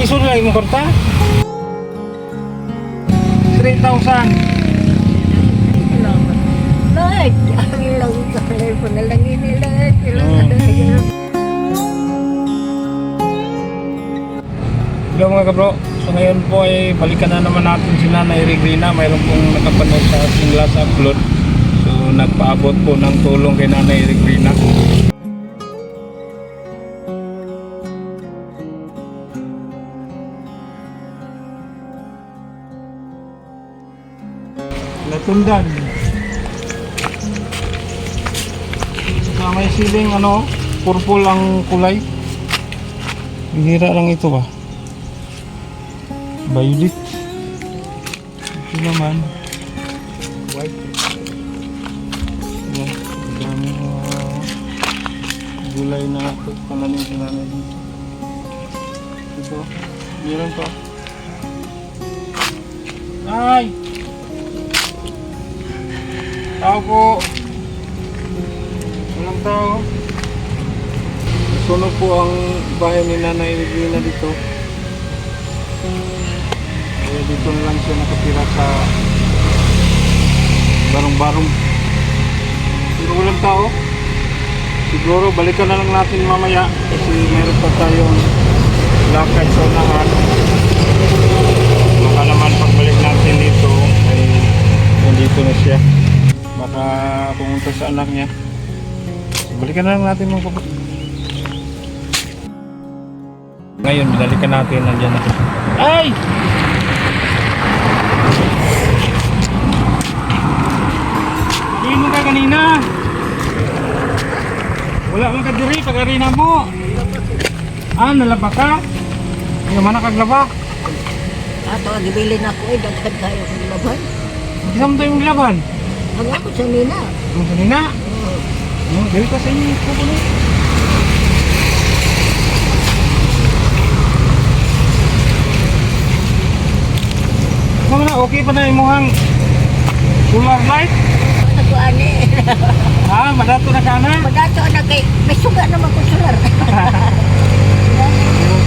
piso na lang yung korta. 3,000. Like, ang ilang telepono na lang nila. Hello mga kabro. So ngayon po ay balikan na naman natin si Nanay Regrina. Mayroon pong nakapanood sa ating last upload. So nagpaabot po ng tulong kay Nanay Regrina. Latundan. Saka may siling purple ang kulay. Bihira lang ito ba? Violet. Ito naman white. Yan, dami gulay na pananim sa namin dito. Ito, meron pa. Ay! Tao po. Walang tao. Sunog po ang bahay ni Nanay Regrina dito. Kaya dito na lang siya nakatira sa barong-barong. Pero walang tao. Siguro balikan na lang natin mamaya kasi meron pa tayong lakad sa unahan. Baka naman pagbalik natin dito ay nandito na siya. Baka pumunta sa anak niya. Balikan na lang natin mga kapatid. Ngayon, balikan natin. Nandiyan na. Ay! Hindi mo ka kanina. Wala mong kadiri pag-arina mo. Nalaba ka? Hindi naman nakaglaba. Ato, gibilin ako dagdag tayo ng laban. Hindi naman tayo yung laban. Ang ako sa nina. Ang kanina? Dali ka sa inyo. Pupulit. Ano na, okay pa na yung muhang solar light? Ako ani. Madato na ka na? Madato na kay may suga naman ko solar.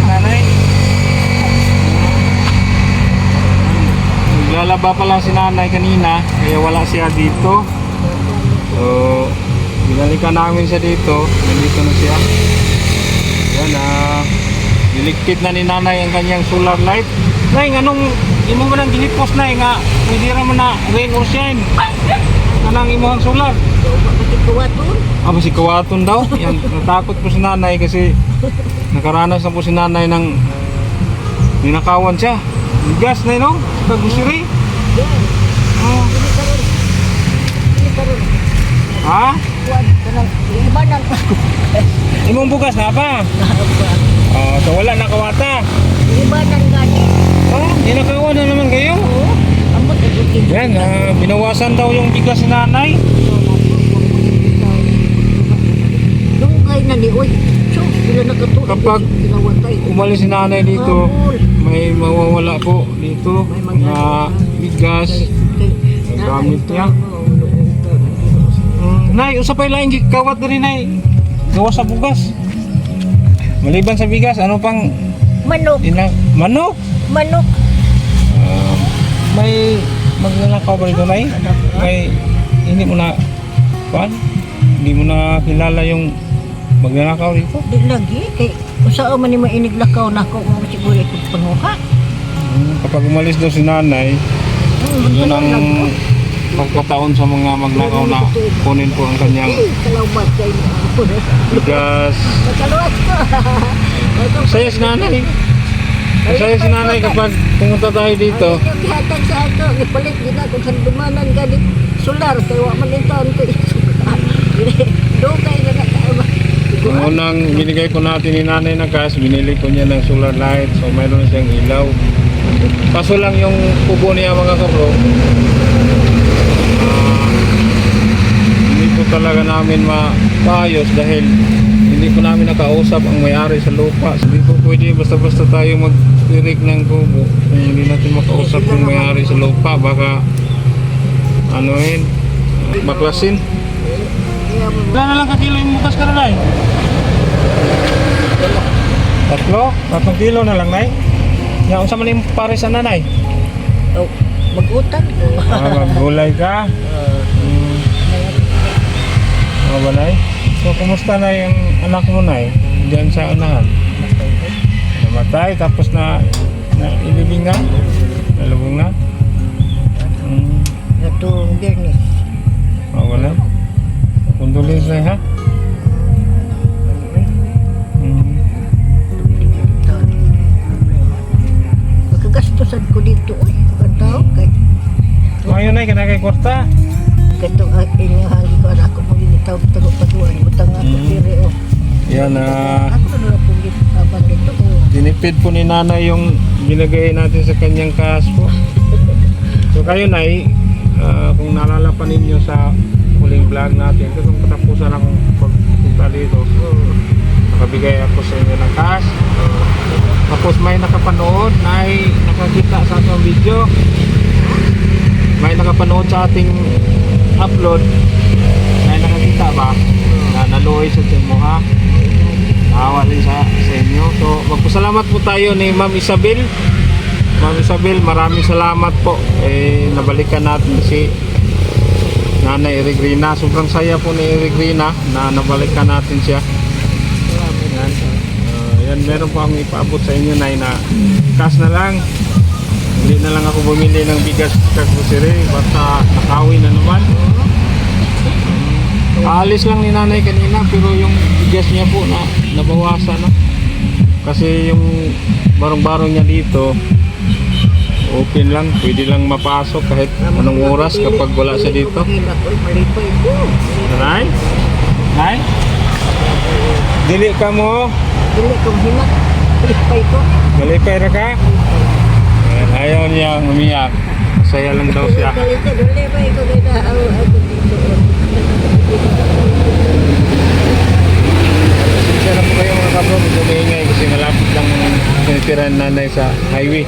Nanay. Naglalaba pa lang si Nanay kanina, kaya wala siya dito. So, binalikan namin siya dito. Nandito na siya. Yan niligpit na ni Nanay ang kanyang solar light. Nay, anong imo mo nang gilipos na nga pwede raman na rain or shine? Anang imo ang solar? Kasi kuwaton. Si kawaton daw. Yan, natakot po si Nanay kasi nakaranas na po si Nanay ng ninakawan siya. Gas na yun, kagusiri. Oh. Ini karon. Ha? Kuwan kanang iba nang Imong bugas na pa? So wala na kawata. iba nang gani. Ninakawan na naman kayo. Ambot igutin. Yan, binawasan daw yung bigas ni Nanay. Dungay na ni oy. So, sila nakatulog. Kapag pinawatay. Umalis si Nanay dito, may mawawala po dito na bigas. Gamit niya. Nay, usapay lang kawat na rin, Nay. Gawa sa bugas. Maliban sa bigas, ano pang Manok. manok? Manok. May magnanakaw ba dito, Nay? May hindi mo na hindi mo na kilala yung magnanakaw dito? Di lagi. Kay usao man ni mainiglakaw na ako kung siguro ikot panuha. Kapag umalis daw si Nanay, yun ang pagkataon sa mga magnakaw na kunin po ang kanyang Kalawat kayo. bigas. Kalawat ko. Saya si Nanay. Saya si Nanay kapag pumunta tayo dito. Yung gihatag sa ato, ipalit din ako sa dumanan gani solar kay wa man ito ang dugay na nakaiba. Yung unang binigay po natin ni Nanay na cash, binili ko niya ng solar light. So mayroon siyang ilaw. Kaso lang yung kubo niya mga kabro, hindi po talaga namin maayos dahil hindi po namin nakausap ang may-ari sa lupa. Hindi po pwede basta-basta tayo mag-tirik ng kubo kung hindi natin makausap yung may-ari sa lupa. Baka baklasin. Wala na lang kakilo yung bukas ka na, Nay? 3 kilo na lang, Nay? Ya, unsa man imong pare sa nanay? Oh, mag-utang ko. Maggulay ka. Ba nay? So, kumusta na yung anak mo nay? Diyan sa unahan? Namatay, tapos na ilibing na? Nalubong na? Gatong Bernis. Wala. Condolences na ha? Magkagastusan ko dito eh. Pagkataw kay Ngayon ay kanakay kwarta. katong inyahan ko anak ko mo ginitaw tago patuan butang ako dire oh. Yan Ako na po abang dito ko. tinipid po ni nanay yung binigay natin sa kanyang cash po. So kayo nay, kung naalala pa ninyo sa huling vlog natin, kung katapusan akong pagpunta dito, nakabigay ako sa inyo ng cash. Tapos may nakapanood, nakakita sa ating video, may nakapanood sa ating upload, may nakakita ba na naluoy sa mo ha? Naawa rin sa inyo. So magpasalamat po tayo ni Ma'am Isabel. Ma'am Isabel, maraming salamat po. Nabalikan natin si Nanay Erigrina. Sobrang saya po ni Erigrina na nabalikan natin siya. Yan, meron po akong ipaabot sa inyo na cash na lang. Hindi na lang ako bumili ng bigas sa grocery. Basta nakawi na naman. Aalis lang ni nanay kanina pero yung bigas niya po nabawasan na. Kasi yung barong-barong niya dito open lang, pwede lang mapasok kahit anong oras kapag wala siya dito. Malipay ko. Nay? Nay? Dili ka mo? Dili ko hinak. Malipay ko. Malipay ra ka? Ayan, ayaw niya umiyak. Masaya lang daw siya. Kalita dili pa ko kita ako dito. Siya na po kayo mga kabro, medyo maingay kasi malapit lang ang tinitirahan nanay sa highway.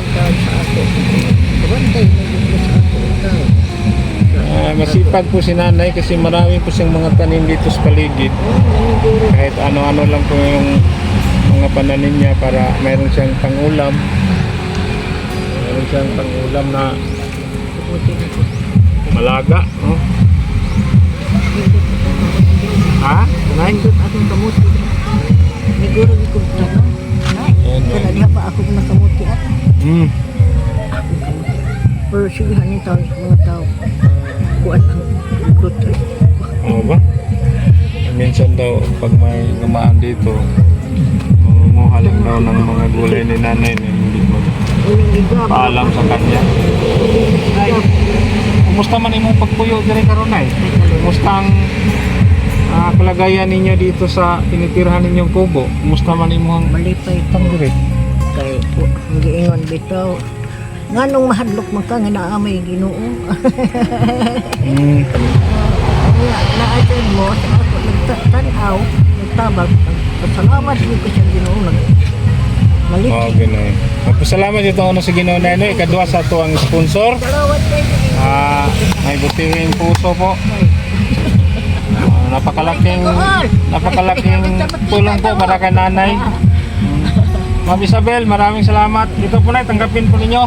Masipag po si nanay kasi marami po siyang mga tanim dito sa paligid. Kahit ano-ano lang po yung mga pananim niya para mayroon siyang pangulam. Mayroon siyang pangulam na malaga. Oh. Ha? Nanay? Akong kamuti. Siguro di ko tanong. Ayan, Kaya diha pa ako nakamuti at Hmm. akong kamuti. Pero sigahan ni tao sa mga tao. Kuan ang ikot. Oo ba? Minsan daw pag may gumaan dito, mamumuha lang daw ng mga gulay ni nanay na hindi paalam sa kanya. Ay, kumusta man imong pagpuyo diri karon ay? Kumusta ang kalagayan ninyo dito sa tinitirhan ninyong kubo? Kumusta man imong Malipay ko. diri? Kay ang giingon bitaw. Nganong mahadlok man ka nga naamay Ginoo. Naatid mo sa ako nagtanaw, nagtabag. Pasalamat ko sa Ginoo nag malipay. Oh, gano'n. Magpasalamat ito ako sa Ginoo na ino. Ikadua sa ito ang sponsor. Salawat kayo. May butihing puso po. Napakalaking tulong po para kay nanay. Ma'am Isabel, maraming salamat. Dito po na, tanggapin po ninyo.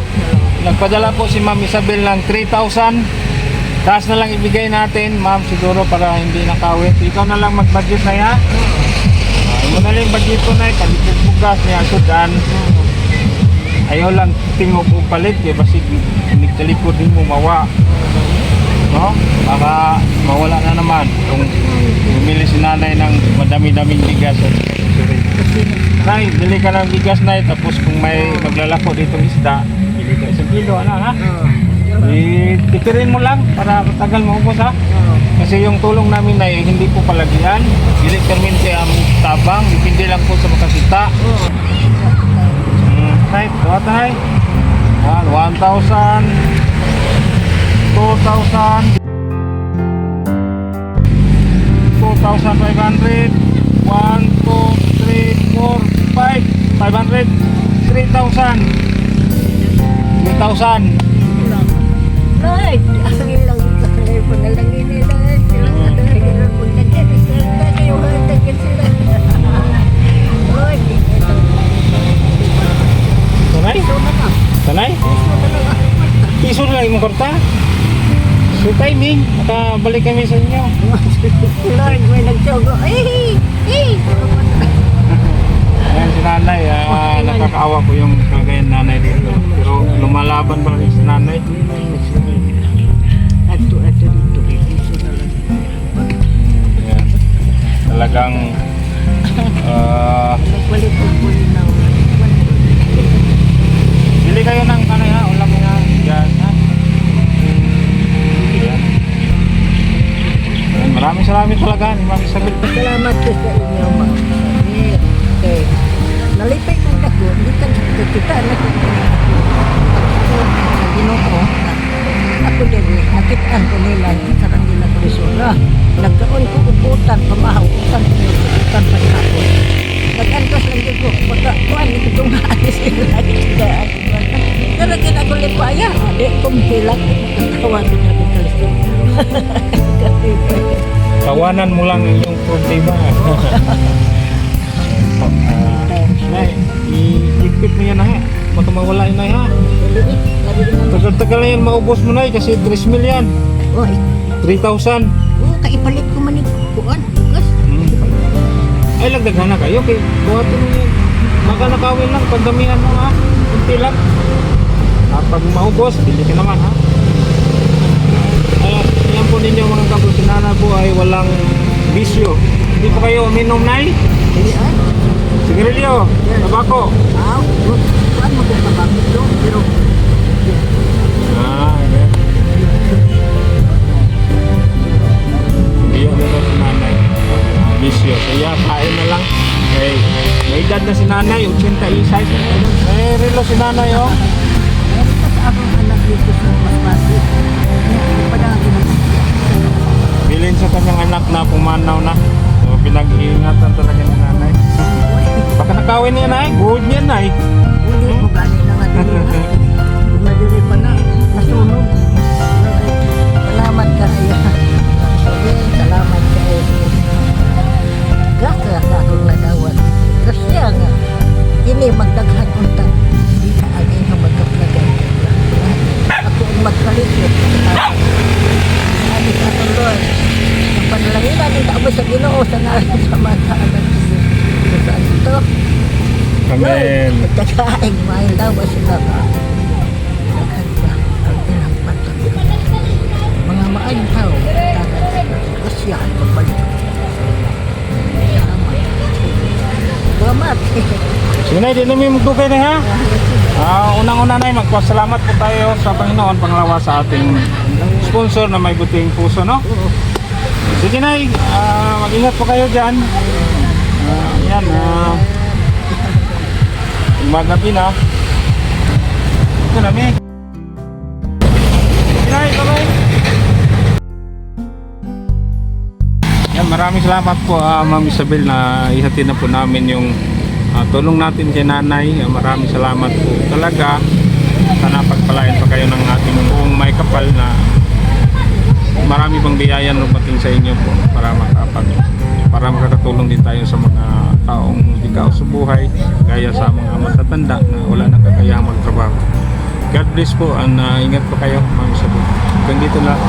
Nagpadala po si Ma'am Isabel ng 3,000. Taas na lang ibigay natin, ma'am, siguro para hindi nakawit. Ikaw na lang mag-budget na ya. Mo na lang budget ko na, palikod bugas niya, sudan. Ayaw lang tingog o palit, kaya basig nagtalikod din mo mawa. No? Para mawala na naman kung bumili si nanay ng madami-daming bigas. Nay, bili ka ng bigas nay, tapos kung may maglalako dito isda, bili ka isang kilo, ano ha? Itirin mo lang para matagal maubos ha? Kasi yung tulong namin na hindi po palagian, hindi permente ang tabang, dipindi lang po sa makakita. Nay, tawat na nay. 1,000, 2,000, 2,500, 1, 2, 3, 4, 5, 500, 3,000, 3,000. Ay, ang ilang kalay po na lang nila. Silang kadahil po na dyan. Isang kayo hatagin sila. Oy, So, nay? ito na ka. Sanay? Piso na lang yung karta. So timing, makabalik kami sa inyo. Lord, may nagtsogo. Ay! Ayan si nanay, nakakaawa po yung kagayan nanay dito. Pero lumalaban pa rin si nanay. Ato dito. Piso na lang. Ayan. Talagang Nagpalit ko po rin na. bili kayo ng kanay ha, ulam nga dyan ha. Ayan. Ayan, maraming salamat talaga ni Ma'am Isabel. Salamat po sa inyo, Ma'am. Okay. Nalipay ko na ko. Hindi ka kita na ko. Sa Ginoo. Ako din, nakitaan ko nila sa kanila pulisura. Nagkaon ko uputan, pamahaw, uputan pa hapon. Nag-antos lang din ko, pagkakuan, itong maalis sila. Pero kinagulit pa yan, di kong hilang, nagkakawan ko na ng pulisura. Tawanan mo lang yung problema. Nay, i-ipit mo yan ha. Baka mawala yun nay ha. Tagal-tagal na yan maubos mo nay kasi 3 million. Oy, 3,000. kaipalit ko man ito. Kuan, bukas. Ay lagdagan na kayo kay buhatin mo yan. Baka nakawin lang, pandamihan mo ha. Kunti lang. At pag maubos, bili ka naman ha. Ayan po ninyo mga kabro, si Nana po ay walang bisyo. Hindi po kayo uminom nay? Hindi ah. Sigarilyo, tabako. Aw, kuan mo kung tabakit doon. Pero, Okay. Hindi ako na si nanay. Bisyo. Kaya kain na lang. Okay. May edad na si nanay, 86. Eh, relo si nanay oh. meron pa sa akong anak dito sa Masbasi. Hindi pa na Bilin sa kanyang anak na pumanaw na. So, pinag-iingatan talaga ni nanay. Baka nakawin niya na good niya na Hindi mo gani na nga dito. Kung nadiri pa na, nasunog. Salamat ka iyo. Sige, salamat ka iyo. Gaka ka akong nagawat. Kasi nga, kini magdaghan unta. Hindi ka agay na magkaplagay. Ako ang magkalikot. Sabi sa akong Lord, ang panalangin natin tayo sa Ginoo sa ngalan sa mga anak ko. Saan ito? Amen. Pagkakain, mahal daw ba sila ba? Daghan ba? Ang ilang patag. Mga maayong tao, tagan sila. Kasi yan, magbalik. Salamat. Sige na, di namin magdugay na ha. Unang-una na magpasalamat po tayo sa Panginoon pangalawa sa ating sponsor na may buting puso, no? Sige na, mag-ingat po kayo dyan. Yan, magabi na. Ito na, Meg. Sige na, bye-bye. Yan, maraming salamat po, Ma'am Isabel, na ihatid na po namin yung tulong natin kay nanay. Maraming salamat po talaga. Sana pagpalain pa kayo ng ating buong may kapal na marami pang biyaya na lumating sa inyo po para makakatulong din tayo sa mga taong ikaw sa buhay gaya sa mga matatanda na wala nang kakayahang magtrabaho. God bless po and ingat po kayo, Ma'am Isabel. Hanggang dito lang.